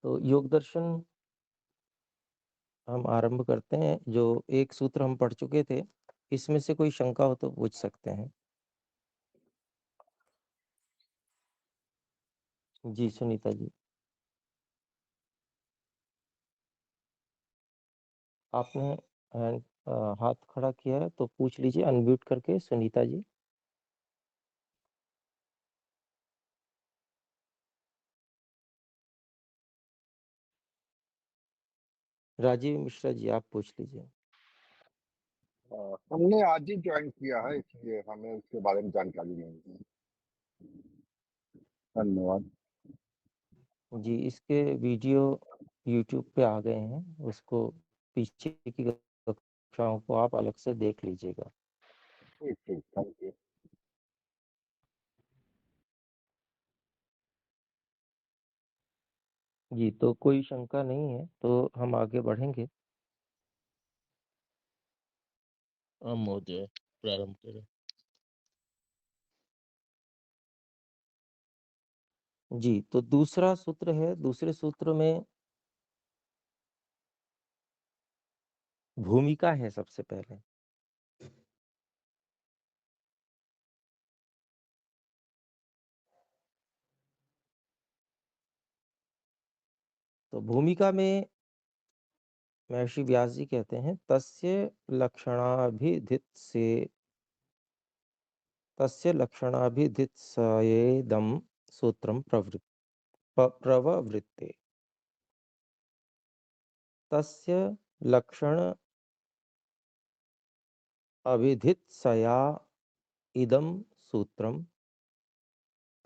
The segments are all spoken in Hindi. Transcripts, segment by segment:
तो योग दर्शन हम आरंभ करते हैं। जो एक सूत्र हम पढ़ चुके थे, इसमें से कोई शंका हो तो पूछ सकते हैं। जी, सुनीता जी। आपने हाथ खड़ा किया है तो पूछ लीजिए अनम्यूट करके, सुनीता जी। राजीव मिश्रा जी, आप पूछ लीजिए। हमने आज ही ज्वाइन किया है, इसलिए हमें उसके बारे में जानकारी नहीं है। धन्यवाद। जी, इसके वीडियो यूट्यूब पे आ गए हैं, उसको पीछे की कक्षाओं को आप अलग से देख लीजिएगा। ठीक ठीक, थैंक यू। जी, तो कोई शंका नहीं है तो हम आगे बढ़ेंगे। महोदय, प्रारंभ करें। जी, तो दूसरा सूत्र है। दूसरे सूत्र में भूमिका है सबसे पहले। तो भूमिका में महर्षि व्यास जी कहते हैं, तस्य लक्षणाभिधित्सयेदं सूत्रम प्रववृत्ते। तस्य लक्षण अभिधित्सया इदम सूत्रम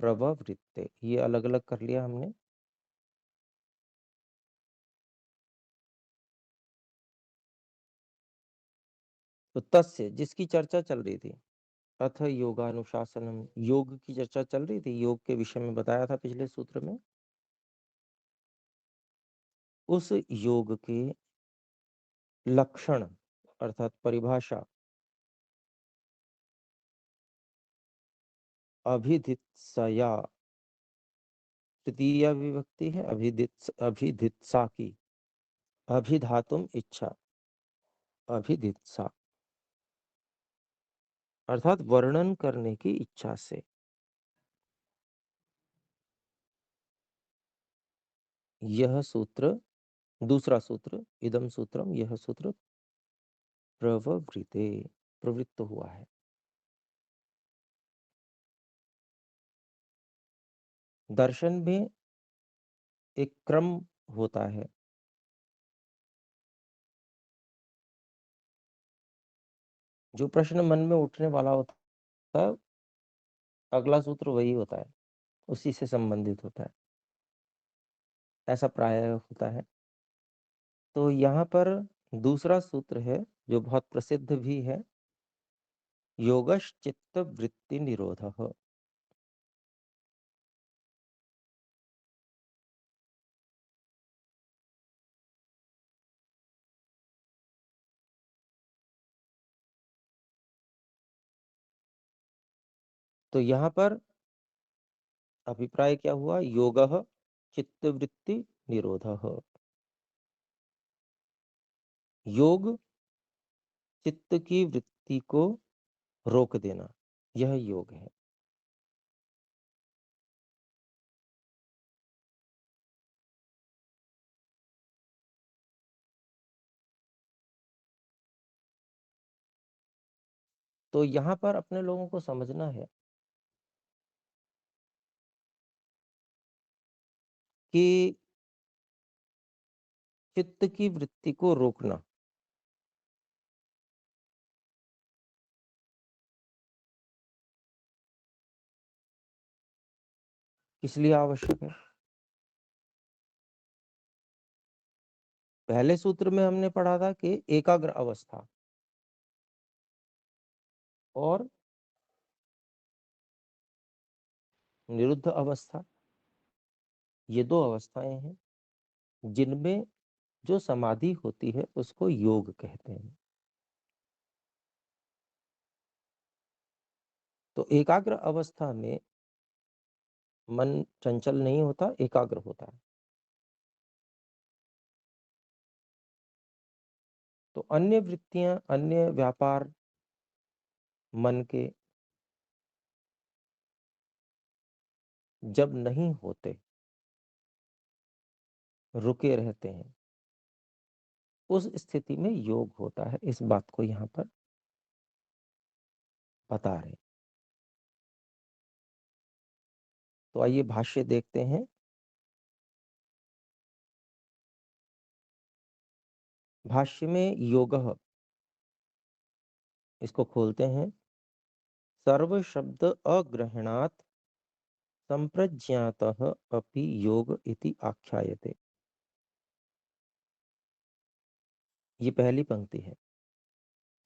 प्रववृत्ते। ये अलग अलग कर लिया हमने। तो तस्य, जिसकी चर्चा चल रही थी, अथ योगानुशासनम, योग की चर्चा चल रही थी, योग के विषय में बताया था पिछले सूत्र में। उस योग के लक्षण अर्थात परिभाषा, अभिधित्सया, तृतीया विभक्ति है, अभिधित्सा की। अभिधातुम इच्छा, अभिधित्सा अर्थात वर्णन करने की इच्छा से। यह सूत्र, दूसरा सूत्र, इदम सूत्रम, यह सूत्र प्रववृते, प्रवृत्त हुआ है। दर्शन में एक क्रम होता है। जो प्रश्न मन में उठने वाला होता है, अगला सूत्र वही होता है, उसी से संबंधित होता है, ऐसा प्रायः होता है। तो यहाँ पर दूसरा सूत्र है जो बहुत प्रसिद्ध भी है, योगश्चित्त वृत्ति निरोधः। तो यहाँ पर अभिप्राय क्या हुआ? योगः चित्तवृत्ति निरोधः। योग चित्त की वृत्ति को रोक देना, यह योग है। तो यहाँ पर अपने लोगों को समझना है कि चित्त की वृत्ति को रोकना किस लिए आवश्यक है? पहले सूत्र में हमने पढ़ा था कि एकाग्र अवस्था और निरुद्ध अवस्था, ये दो अवस्थाएं हैं जिनमें जो समाधि होती है उसको योग कहते हैं। तो एकाग्र अवस्था में मन चंचल नहीं होता, एकाग्र होता है। तो अन्य वृत्तियां, अन्य व्यापार मन के जब नहीं होते, रुके रहते हैं, उस स्थिति में योग होता है। इस बात को यहाँ पर बता रहे। तो आइए भाष्य देखते हैं। भाष्य में योगः, इसको खोलते हैं। सर्व शब्द अग्रहणात् संप्रज्ञातः अपि योग इति आख्यायते। ये पहली पंक्ति है।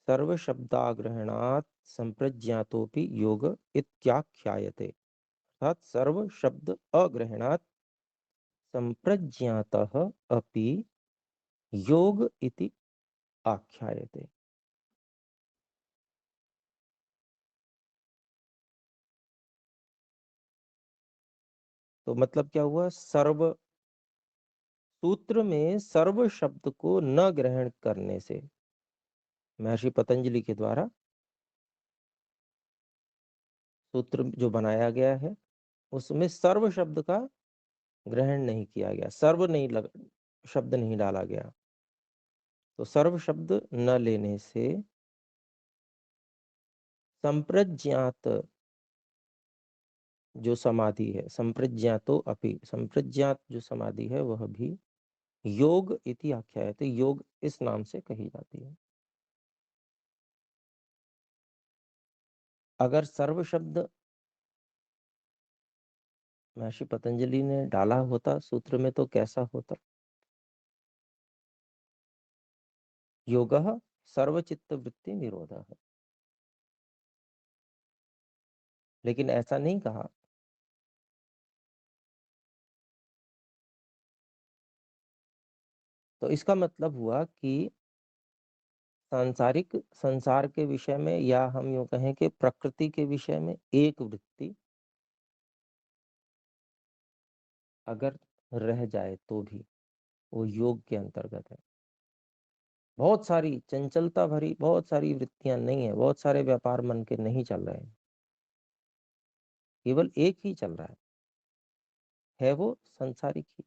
सर्व शब्दाग्रहणात् संप्रज्ञातोपि योग इत्याख्यायते। अर्थात सर्व शब्द अग्रहणात् संप्रज्ञातः अपि योग इति आख्यायते। तो मतलब क्या हुआ? सर्व सूत्र में सर्व शब्द को न ग्रहण करने से, महर्षि पतंजलि के द्वारा सूत्र जो बनाया गया है उसमें सर्व शब्द का ग्रहण नहीं किया गया, शब्द नहीं डाला गया। तो सर्व शब्द न लेने से संप्रज्ञात जो समाधि है, संप्रज्ञातो अपि, संप्रज्ञात जो समाधि है वह भी योग इति आख्यायते, योग इस नाम से कही जाती है। अगर सर्व शब्द महर्षि पतंजलि ने डाला होता सूत्र में तो कैसा होता? योगः सर्वचित्त वृत्ति निरोधः। लेकिन ऐसा नहीं कहा। तो इसका मतलब हुआ कि सांसारिक संसार के विषय में, या हम यूं कहें कि प्रकृति के विषय में, एक वृत्ति अगर रह जाए तो भी वो योग के अंतर्गत है। बहुत सारी चंचलता भरी बहुत सारी वृत्तियां नहीं है, बहुत सारे व्यापार मन के नहीं चल रहे हैं, केवल एक ही चल रहा है वो संसारिक ही,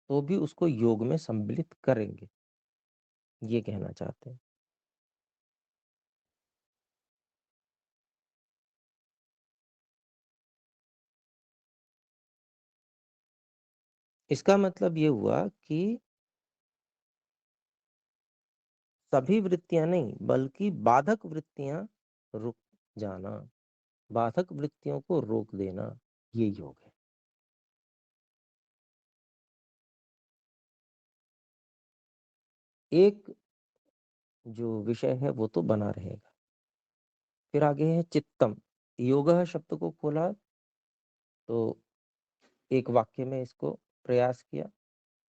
तो भी उसको योग में सम्मिलित करेंगे, ये कहना चाहते हैं। इसका मतलब ये हुआ कि सभी वृत्तियां नहीं बल्कि बाधक वृत्तियां रुक जाना, बाधक वृत्तियों को रोक देना, ये योग है। एक जो विषय है वो तो बना रहेगा। फिर आगे है चित्तम। योगः शब्द को खोला तो एक वाक्य में इसको प्रयास किया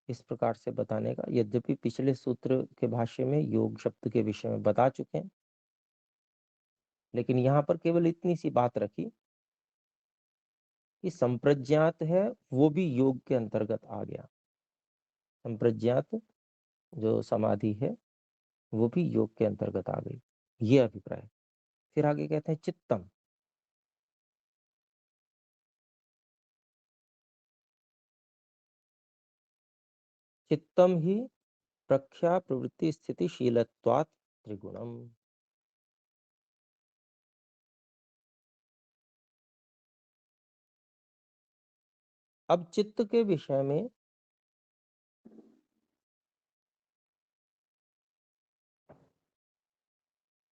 इस प्रकार से बताने का। यद्यपि पिछले सूत्र के भाष्य में योग शब्द के विषय में बता चुके हैं, लेकिन यहाँ पर केवल इतनी सी बात रखी कि संप्रज्ञात है वो भी योग के अंतर्गत आ गया। संप्रज्ञात जो समाधि है वो भी योग के अंतर्गत आ गई, ये अभिप्राय। फिर आगे कहते हैं चित्तम। चित्तम ही प्रख्या प्रवृत्ति स्थितिशीलत्वात् त्रिगुणम। अब चित्त के विषय में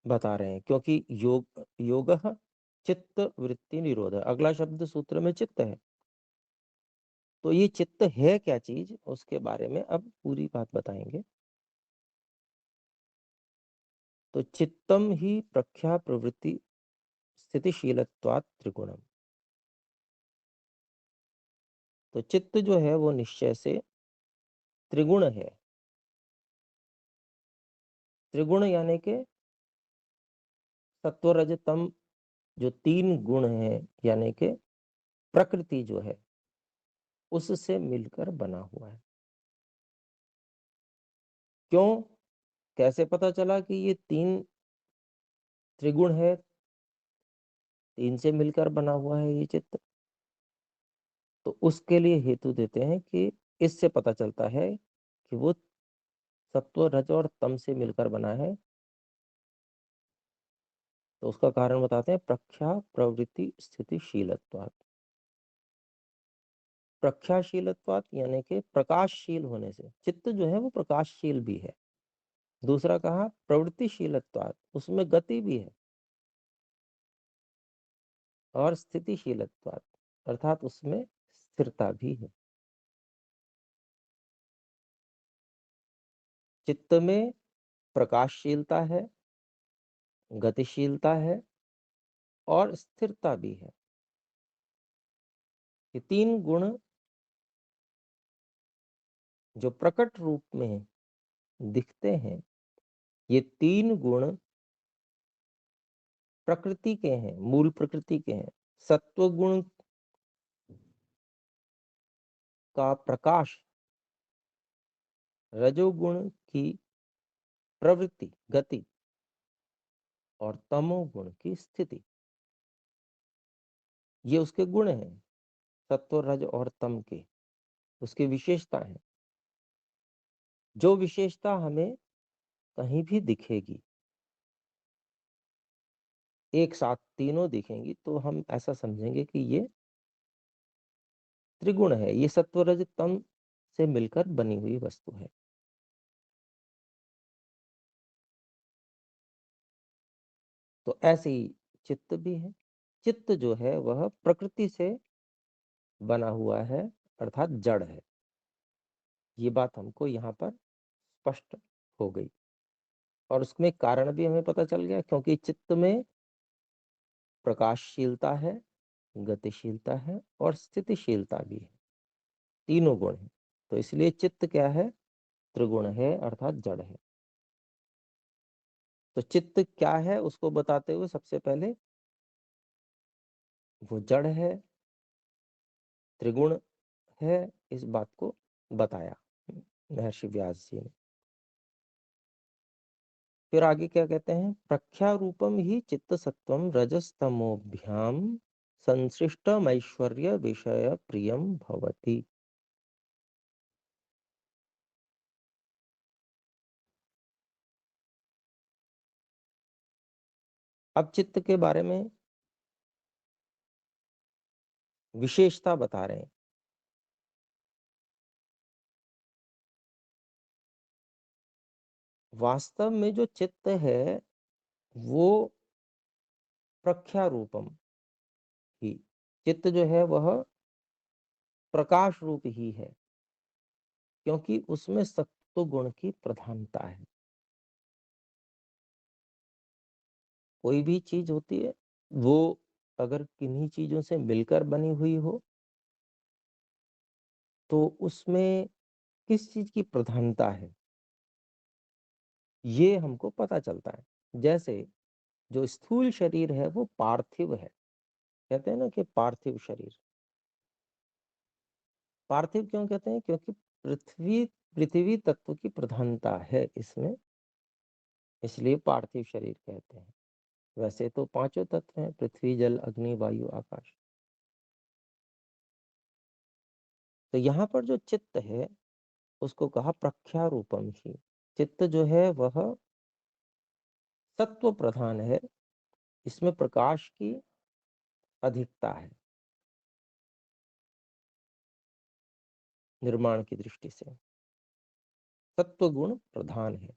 बता रहे हैं, क्योंकि योगः चित्त वृत्ति निरोध, अगला शब्द सूत्र में चित्त है। तो ये चित्त है क्या चीज, उसके बारे में अब पूरी बात बताएंगे। तो चित्तम ही प्रख्या प्रवृत्ति स्थितिशीलत्वात् त्रिगुणम। तो चित्त जो है वो निश्चय से त्रिगुण है। त्रिगुण यानी कि सत्व रज तम, जो तीन गुण है, यानी कि प्रकृति जो है उससे मिलकर बना हुआ है। क्यों, कैसे पता चला कि ये 3 त्रिगुण है, 3 से मिलकर बना हुआ है ये चित्त? तो उसके लिए हेतु देते हैं कि इससे पता चलता है कि वो सत्व, रज और तम से मिलकर बना है। तो उसका कारण बताते हैं, प्रख्या प्रवृत्ति स्थितिशीलत्वात्। प्रख्याशीलत्वात् यानी कि प्रकाशशील होने से। चित्त जो है वो प्रकाशशील भी है। दूसरा कहा प्रवृत्तिशीलत्वात्, उसमें गति भी है। और स्थितिशीलत्वात् अर्थात उसमें स्थिरता भी है। चित्त में प्रकाशशीलता है, गतिशीलता है और स्थिरता भी है। ये 3 गुण जो प्रकट रूप में दिखते हैं, ये 3 गुण प्रकृति के हैं, मूल प्रकृति के हैं। सत्व गुण का प्रकाश, रजोगुण की प्रवृत्ति, गति और तमोगुण की स्थिति, ये उसके गुण हैं। सत्व, रज और तम के उसकी विशेषता है। जो विशेषता हमें कहीं भी दिखेगी, एक साथ तीनों दिखेंगी, तो हम ऐसा समझेंगे कि ये त्रिगुण है, ये सत्व, रज, तम से मिलकर बनी हुई वस्तु है। तो ऐसे ही चित्त भी है। चित्त जो है वह प्रकृति से बना हुआ है, अर्थात जड़ है। ये बात हमको यहाँ पर स्पष्ट हो गई। और उसमें कारण भी हमें पता चल गया, क्योंकि चित्त में प्रकाशशीलता है, गतिशीलता है और स्थितिशीलता भी है। तीनों गुण है। तो इसलिए चित्त क्या है? त्रिगुण है, अर्थात जड़ है। तो चित्त क्या है उसको बताते हुए सबसे पहले वो जड़ है, त्रिगुण है, इस बात को बताया महर्षि व्यास जी ने। फिर आगे क्या कहते हैं? प्रख्या रूपम ही चित्त सत्वम रजस्तमोभ्याम संसृष्टम ऐश्वर्य विषय प्रियम भवति। अब चित्त के बारे में विशेषता बता रहे हैं। वास्तव में जो चित्त है वो प्रख्या रूपम ही, चित्त जो है वह प्रकाश रूप ही है, क्योंकि उसमें सत्व गुण की प्रधानता है। कोई भी चीज होती है वो अगर किन्हीं चीजों से मिलकर बनी हुई हो तो उसमें किस चीज की प्रधानता है ये हमको पता चलता है। जैसे जो स्थूल शरीर है वो पार्थिव है, कहते हैं ना कि पार्थिव शरीर। पार्थिव क्यों कहते हैं? क्योंकि पृथ्वी पृथ्वी तत्व की प्रधानता है इसमें, इसलिए पार्थिव शरीर कहते हैं। वैसे तो 5 तत्व हैं, पृथ्वी, जल, अग्नि, वायु, आकाश। तो यहाँ पर जो चित्त है उसको कहा प्रख्या रूपम ही। चित्त जो है वह सत्व प्रधान है, इसमें प्रकाश की अधिकता है निर्माण की दृष्टि से। सत्व गुण प्रधान है।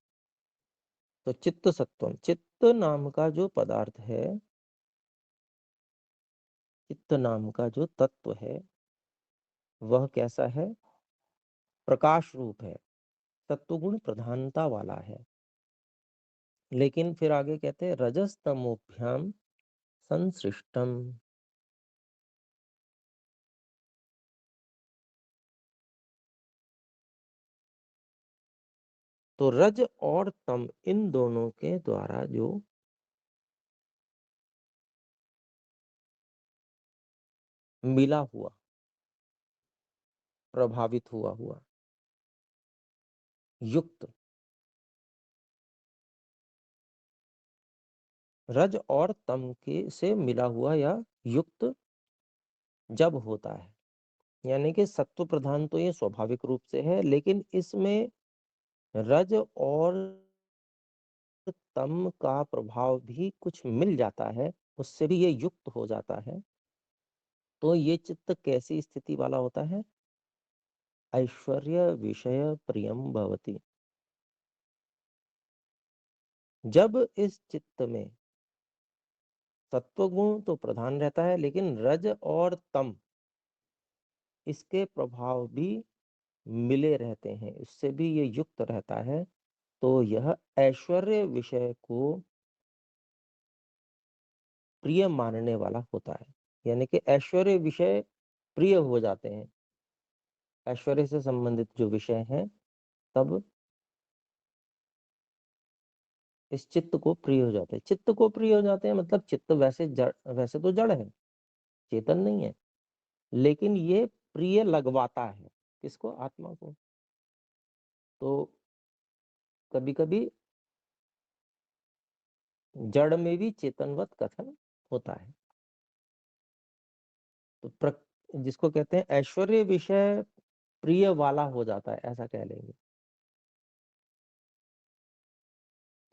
तो चित्त सत्वम, चित्त नाम का जो पदार्थ है, चित्त नाम का जो तत्व है वह कैसा है? प्रकाश रूप है, सत्वगुण प्रधानता वाला है। लेकिन फिर आगे कहते हैं रजस्तमोभ्याम संसृष्टम। तो रज और तम इन दोनों के द्वारा जो मिला हुआ, प्रभावित हुआ हुआ, युक्त रज और तम के से मिला हुआ या युक्त जब होता है, यानी कि सत्व प्रधान तो ये स्वाभाविक रूप से है, लेकिन इसमें रज और तम का प्रभाव भी कुछ मिल जाता है, उससे भी ये युक्त हो जाता है। तो ये चित्त कैसी स्थिति वाला होता है? ऐश्वर्य विषय प्रियम भवति। जब इस चित्त में सत्वगुण तो प्रधान रहता है, लेकिन रज और तम इसके प्रभाव भी मिले रहते हैं, इससे भी ये युक्त रहता है, तो यह ऐश्वर्य विषय को प्रिय मानने वाला होता है। यानी कि ऐश्वर्य विषय प्रिय हो जाते हैं, ऐश्वर्य से संबंधित जो विषय हैं, तब इस चित्त को प्रिय हो जाते हैं। चित्त को प्रिय हो जाते हैं मतलब चित्त वैसे तो जड़ है, चेतन नहीं है, लेकिन ये प्रिय लगवाता है किसको? आत्मा को। तो कभी कभी जड़ में भी चेतनवत कथन होता है। तो जिसको कहते हैं ऐश्वर्य विषय प्रिय वाला हो जाता है, ऐसा कह लेंगे।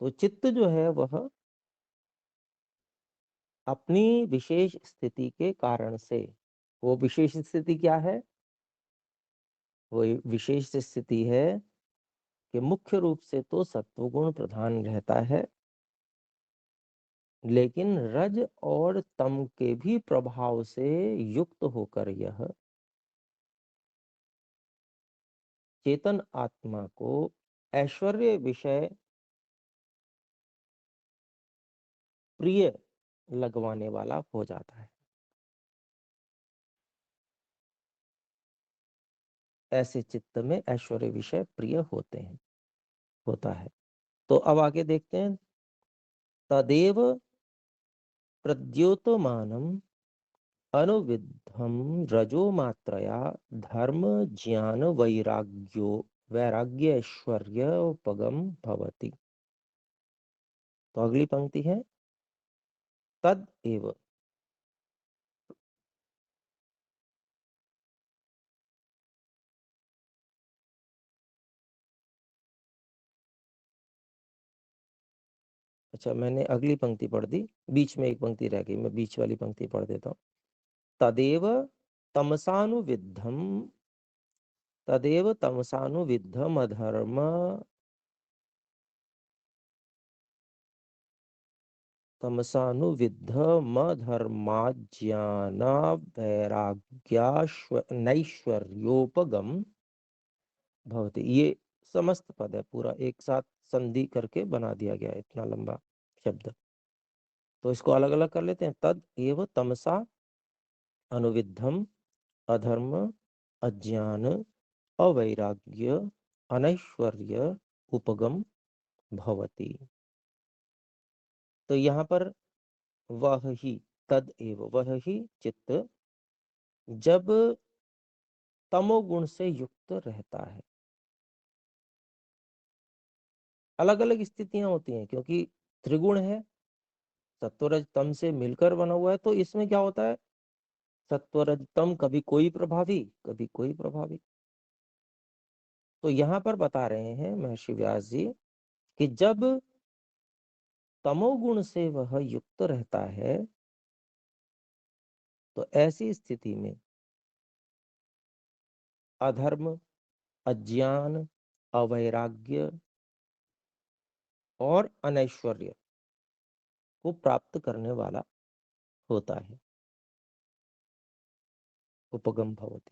तो चित्त जो है वह अपनी विशेष स्थिति के कारण से, वो विशेष स्थिति क्या है? वो विशेष स्थिति है कि मुख्य रूप से तो सत्वगुण प्रधान रहता है, लेकिन रज और तम के भी प्रभाव से युक्त होकर यह चेतन आत्मा को ऐश्वर्य विषय प्रिय लगवाने वाला हो जाता है। ऐसे चित्त में ऐश्वर्य विषय प्रिय होता है। तो अब आगे देखते हैं। तदेव प्रद्योतमानम अनुविद्धम रजो मात्रया धर्म ज्ञान वैराग्य ऐश्वर्योपगम भवति। तो अगली पंक्ति है तद एव। अच्छा, मैंने अगली पंक्ति पढ़ दी, बीच में एक पंक्ति रह गई, मैं बीच वाली पंक्ति पढ़ देता हूँ। तदेव तमसानुविद्धम तदेव तमसानुविद्धम अधर्म तमसानुविद्धमधर्माज्ञान नैश्वर्योपगम भवति। ये समस्त पद है, पूरा एक साथ संधि करके बना दिया गया है, इतना लंबा शब्द। तो इसको अलग अलग कर लेते हैं। तद एव तमसा अनुविद्धम अधर्म अज्ञान अवैराग्य अनैश्वर्य उपगम भवति। तो यहाँ पर वह ही तद एव, वह ही चित्त जब तमोगुण से युक्त रहता है। अलग अलग स्थितियां होती हैं, क्योंकि त्रिगुण है, सत्वरज तम से मिलकर बना हुआ है, तो इसमें क्या होता है? सत्वरज तम कभी कोई प्रभावी, कभी कोई प्रभावी। तो यहाँ पर बता रहे हैं महर्षि व्यास जी कि जब तमोगुण से वह युक्त रहता है, तो ऐसी स्थिति में अधर्म, अज्ञान, अवैराग्य और अनैश्वर्य को प्राप्त करने वाला होता है। उपगम भवति।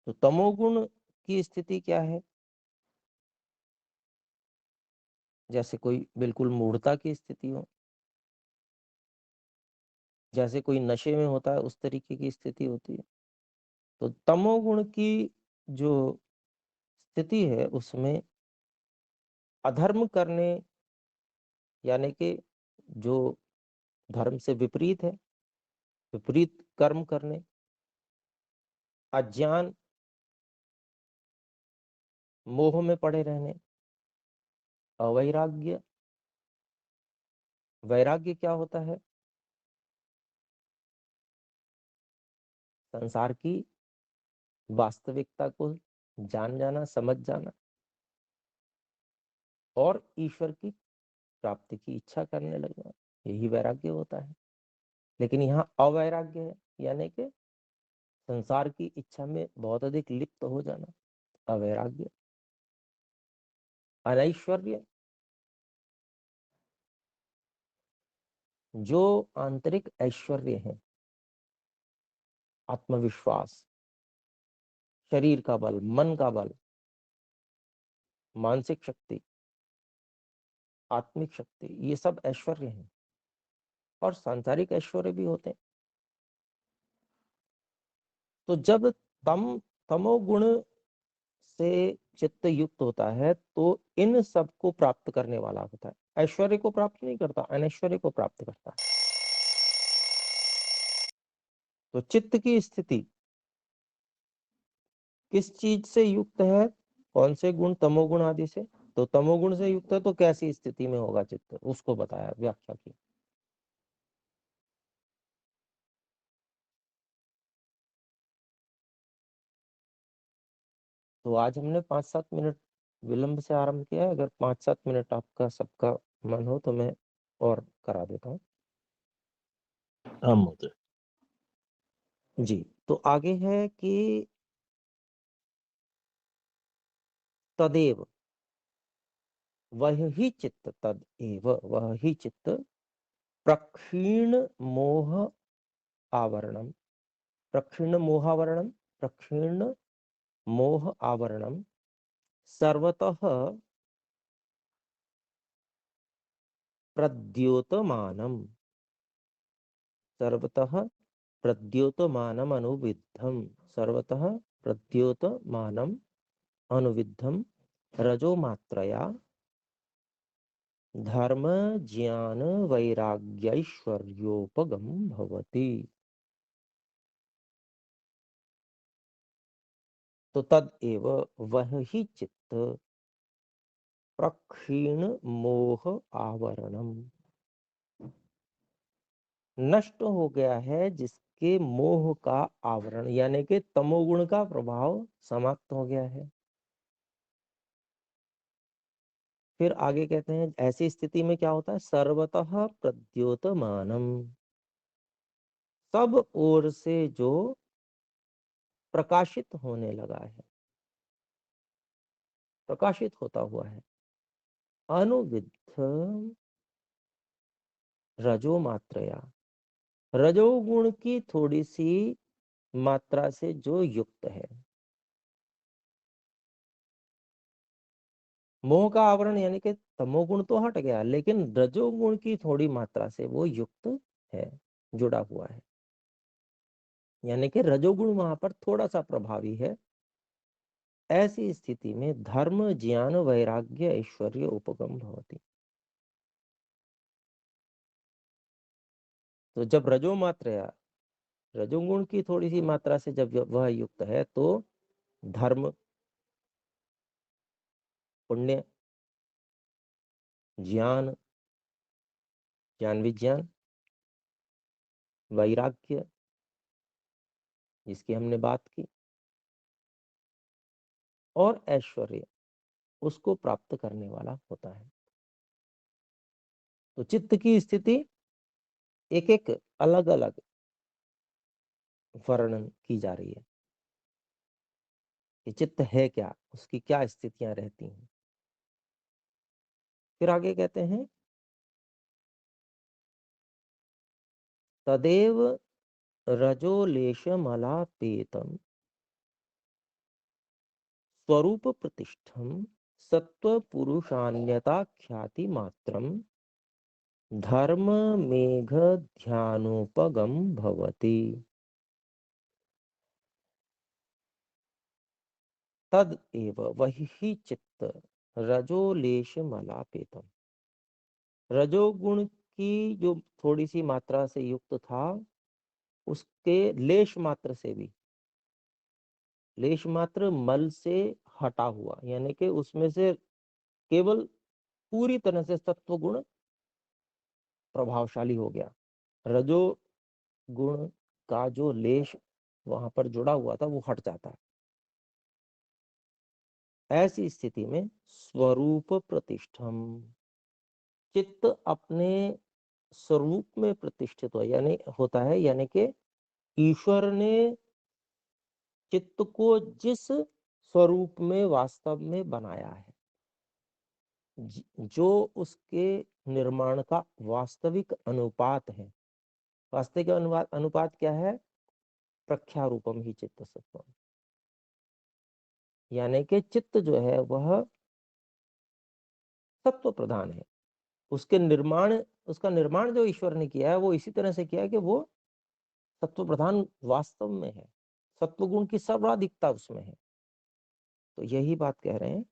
तो तमोगुण की स्थिति क्या है? जैसे कोई बिल्कुल मूढ़ता की स्थिति हो, जैसे कोई नशे में होता है, उस तरीके की स्थिति होती है। तो तमोगुण की जो स्थिति है उसमें अधर्म करने, यानी कि जो धर्म से विपरीत है, विपरीत कर्म करने, अज्ञान मोह में पड़े रहने, अवैराग्य। वैराग्य क्या होता है? संसार की वास्तविकता को जान जाना, समझ जाना और ईश्वर की प्राप्ति की इच्छा करने लगना, यही वैराग्य होता है। लेकिन यहाँ अवैराग्य है, यानी कि संसार की इच्छा में बहुत अधिक लिप्त हो जाना, अवैराग्य। अनैश्वर्य, जो आंतरिक ऐश्वर्य है, आत्मविश्वास, शरीर का बल, मन का बल, मानसिक शक्ति, आत्मिक शक्ति, ये सब ऐश्वर्य हैं और सांसारिक ऐश्वर्य भी होते हैं। तो जब तमोगुण से चित्त युक्त होता है तो इन सब को प्राप्त करने वाला होता है। ऐश्वर्य को प्राप्त नहीं करता, अनैश्वर्य को प्राप्त करता है। तो चित्त की स्थिति किस चीज से युक्त है? कौन से गुण? तमोगुण आदि से। तो तमोगुण से युक्त है तो कैसी स्थिति में होगा चित्त, उसको बताया, व्याख्या की। तो आज हमने 5-7 मिनट विलंब से आरंभ किया है। अगर 5-7 मिनट आपका सबका मन हो तो मैं और करा देता हूँ। हाँ महोदय। जी, तो आगे है कि तदेव, वह ही चित्त, तदेव वह ही चित्त, प्रक्षीण मोह आवरणम, प्रक्षीण मोहावरणम, प्रक्षीण मोह आवरणम, सर्वतः प्रद्योतमानम, सर्वतः प्रद्योतमानम अनुविद्धम, सर्वतः प्रद्योतमानम अनुविद्धम, रजो मात्रया धर्म ज्ञान वैराग्यैश्वर्योपगम भवति। तो तद एव, वह ही चित्त, प्रक्षीण मोह आवरणम, नष्ट हो गया है जिसके मोह का आवरण, यानी कि तमोगुण का प्रभाव समाप्त हो गया है। फिर आगे कहते हैं ऐसी स्थिति में क्या होता है? सर्वतः प्रद्योतमानम, सब ओर से जो प्रकाशित होने लगा है, प्रकाशित होता हुआ है, अनुविद्ध रजो मात्रया, रजोगुण की थोड़ी सी मात्रा से जो युक्त है। मोह का आवरण यानी कि तमोगुण तो हट गया, लेकिन रजोगुण की थोड़ी मात्रा से वो युक्त है, जुड़ा हुआ है, यानी कि रजोगुण वहां पर थोड़ा सा प्रभावी है। ऐसी स्थिति में धर्म ज्ञान वैराग्य ऐश्वर्य उपगम भवति। तो जब रजो मात्रा, रजोगुण की थोड़ी सी मात्रा से जब वह युक्त है तो धर्म, पुण्य, ज्ञान, ज्ञान विज्ञान, वैराग्य जिसकी हमने बात की, और ऐश्वर्य उसको प्राप्त करने वाला होता है। तो चित्त की स्थिति एक एक अलग अलग वर्णन की जा रही है कि चित्त है क्या, उसकी क्या स्थितियां रहती हैं। फिर आगे कहते हैं तदेव रजोलेशमलापेतम स्वरूप प्रतिष्ठम सत्व पुरुषान्यता ख्याति मात्रम धर्म मेघ ध्यानोपगम भवति। तद एव, वही चित्त, रजोलेशमलापेतम, रजोगुण की जो थोड़ी सी मात्रा से युक्त था, उसके लेश मात्र से भी, लेश मात्र मल से हटा हुआ, यानी कि उसमें से केवल पूरी तरह से सत्व गुण प्रभावशाली हो गया। रजो गुण का जो लेश वहां पर जुड़ा हुआ था वो हट जाता है। ऐसी स्थिति में स्वरूप प्रतिष्ठम, चित्त अपने स्वरूप में प्रतिष्ठित हो यानी होता है, यानी कि ईश्वर ने चित्त को जिस स्वरूप में वास्तव में बनाया है, जो उसके निर्माण का वास्तविक अनुपात है। वास्तविक अनुपात क्या है? प्रख्यारूपम ही चित्त सत्वम, यानी कि चित्त जो है वह सत्व प्रधान है। उसका निर्माण जो ईश्वर ने किया है वो इसी तरह से किया है कि वो सत्व प्रधान वास्तव में है, सत्व गुण की सर्वाधिकता उसमें है। तो यही बात कह रहे हैं,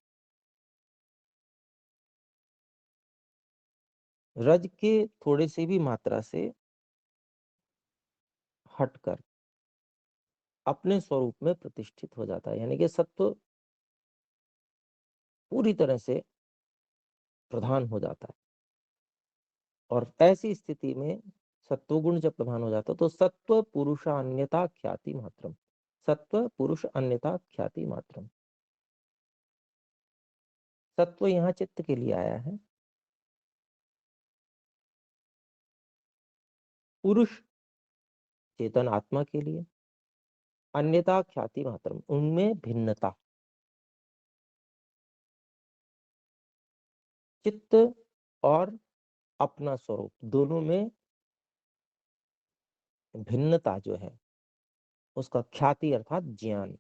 रज के थोड़े से भी मात्रा से हटकर अपने स्वरूप में प्रतिष्ठित हो जाता है, यानी कि सत्व पूरी तरह से प्रधान हो जाता है। और ऐसी स्थिति में सत्वगुण जब प्रधान हो जाता है तो सत्व पुरुष अन्यथा ख्याति मात्रम, सत्व पुरुष अन्यथा ख्याति मात्रम। सत्व यहाँ चित्त के लिए आया है, पुरुष चेतन आत्मा के लिए, अन्यथा ख्याति मात्रम उनमें भिन्नता। चित्त और अपना स्वरूप दोनों में भिन्नता जो है उसका ख्याति अर्थात ज्ञान,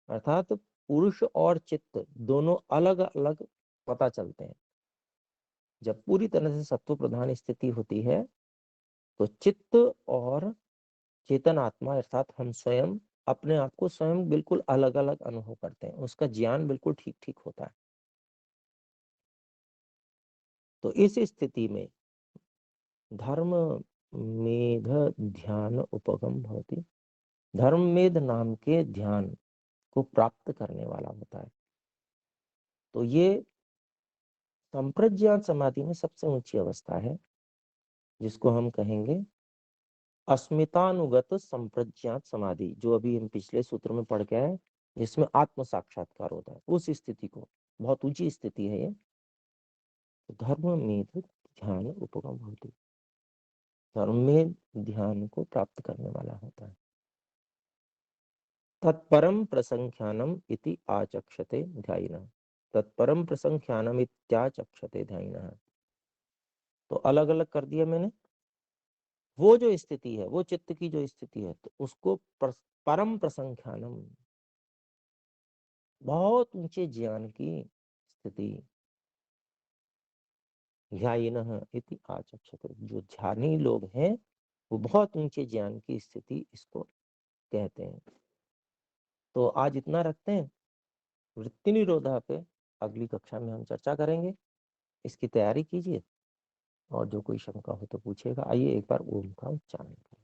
अर्थात पुरुष और चित्त दोनों अलग अलग पता चलते हैं। जब पूरी तरह से सत्व प्रधान स्थिति होती है तो चित्त और चेतन आत्मा अर्थात हम स्वयं अपने आप को स्वयं बिल्कुल अलग अलग अनुभव करते हैं, उसका ज्ञान बिल्कुल ठीक ठीक होता है। तो इस स्थिति में धर्म मेध ध्यान उपगम भवति, धर्म मेध नाम के ध्यान को प्राप्त करने वाला होता है। तो ये संप्रज्ञात समाधि में सबसे ऊंची अवस्था है, जिसको हम कहेंगे अस्मितानुगत संप्रज्ञात समाधि, जो अभी हम पिछले सूत्र में पढ़ के आए, जिसमें आत्म साक्षात्कार होता है। उस स्थिति को, बहुत ऊंची स्थिति है ये। धर्म में ध्यान उपगम होती, धर्म में ध्यान को प्राप्त करने वाला होता है। तत्परम प्रसंख्यानम इति आचक्षते ध्यायिनः, तत्परम प्रसंख्यानम इत्याचक्षते ध्यायिनः। तो अलग अलग कर दिया मैंने। वो जो स्थिति है, वो चित्त की जो स्थिति है, तो उसको परम प्रसंख्यानम, बहुत ऊंचे ज्ञान की स्थिति, ध्यायिनः इति आचक्षते, जो ध्यानी लोग हैं वो बहुत ऊंचे ज्ञान की स्थिति इसको कहते हैं। तो आज इतना रखते हैं। वृत्ति निरोधा पे अगली कक्षा में हम चर्चा करेंगे। इसकी तैयारी कीजिए और जो कोई शंका हो तो पूछेगा। आइए एक बार ओम का उच्चारण करें।